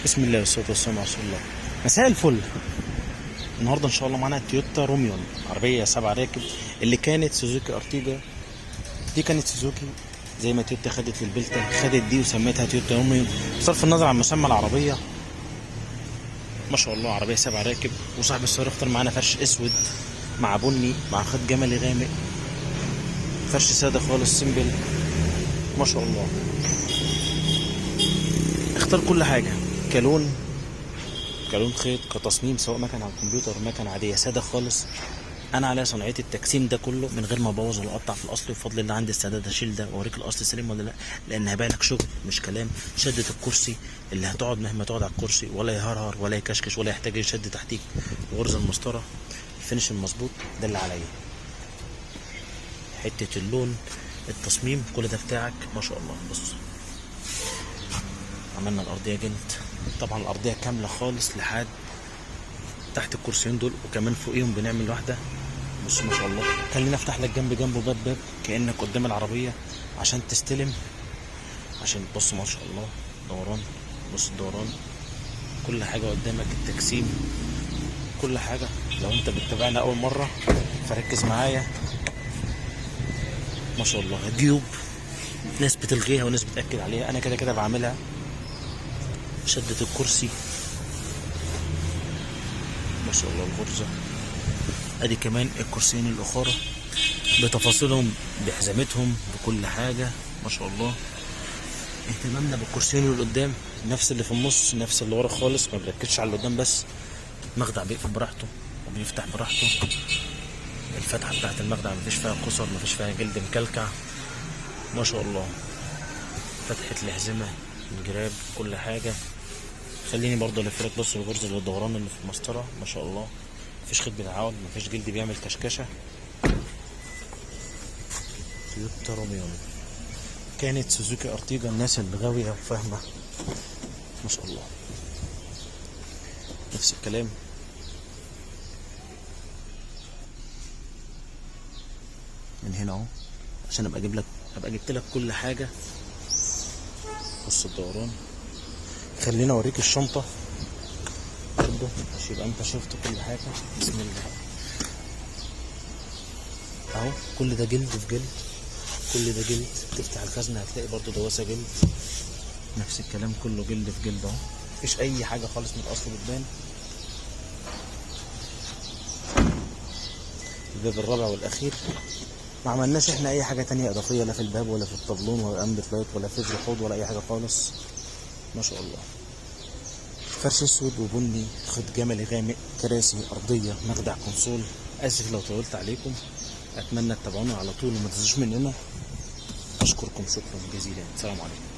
بسم الله والصلاة والسلام على رسول الله. مساء الفل. النهارده ان شاء الله معانا تويوتا روميون، عربية 7 راكب، اللي كانت سوزوكي ارتيجا. دي كانت سوزوكي زي ما تويوتا خدت للبلتا، خدت دي وسميتها تويوتا روميون بصرف النظر عن مسمى العربية. ما شاء الله عربية 7 راكب، وصاحب السيارة اختار معانا فرش اسود مع بني مع خط جملي غامق، فرش سادة خالص سيمبل. ما شاء الله اختار كل حاجة، كلون خيط، كتصميم، سواء مكن على الكمبيوتر مكن عادية سادة خالص. انا عليا صنعيه التجسيم ده كله من غير ما ابوظ ولا اقطع في الاصل، بفضل الله عندي استعداد اشيل ده واوريك الاصل سليم ولا لا، لان هبقى لك شغل مش كلام. شده الكرسي اللي هتقعد مهما تقعد على الكرسي ولا يهرهر ولا يكشكش ولا يحتاج يشد تحتيك، غرزه المسطره، الفينش المظبوط، ده اللي عليا. حته اللون، التصميم، كل ده بتاعك. ما شاء الله. بص، عملنا الارضيه جلد، طبعا الارضيه كامله خالص لحد تحت الكرسيين دول، وكمان فوقيهم بنعمل واحده. بص ما شاء الله. خلينا افتح لك جنب جنبه باب كانك قدام العربيه عشان تستلم، عشان بص ما شاء الله دوران. بص الدوران، كل حاجه قدامك، التجسيم، كل حاجه. لو انت بتتابعنا اول مره فركز معايا. ما شاء الله. جيوب ناس بتلغيها وناس بتاكد عليها، انا كده كده بعملها. شده الكرسي ما شاء الله، الغرزه. ادي كمان الكرسيين الاخرى بتفاصيلهم بحزمتهم بكل حاجه. ما شاء الله. اهتمامنا بالكرسيين اللي قدام نفس اللي في النص، نفس اللي ورا خالص، ما بنركزش على اللي قدام بس. المخدع بيقفل براحته وبيفتح براحته. الفتحه بتاعت المخدع مفيش فيها قصر، مفيش فيها جلد مكلكع. ما شاء الله. فتحه الحزمه، الجراب، كل حاجه. خليني برضه الف لك بص الغرزه والدوران اللي في المسطره. ما شاء الله. مفيش خيط بيتعاون، مفيش جلد بيعمل كشكشه. تويوتا روميون كانت سوزوكي ارتيجا، الناس اللي غاويه وفاهمه. ما شاء الله. نفس الكلام. من هنا اهو عشان ابقى جبت لك كل حاجه. بص الدوران. خلينا اوريك الشنطه برضه عشان يبقى انت شفت كل حاجه. بسم الله اهو. كل ده جلد في جلد، كل ده جلد. تفتح الخزنه هتلاقي برضه دواسه جلد. نفس الكلام، كله جلد في جلد اهو. مفيش اي حاجه خالص من الاصل بتبان. الباب الرابع والاخير ما عملناش احنا اي حاجه تانية اضافيه، لا في الباب ولا في الطبلون ولا امبت لايت ولا فيز حوض ولا اي حاجه خالص. ما شاء الله. فرش اسود وبني، خط جملي غامق، كراسي ارضيه، مخدع كونسول. اسف لو طولت عليكم، اتمنى تتابعونا على طول وما تنسوش مننا. اشكركم شكرا جزيلا. السلام عليكم.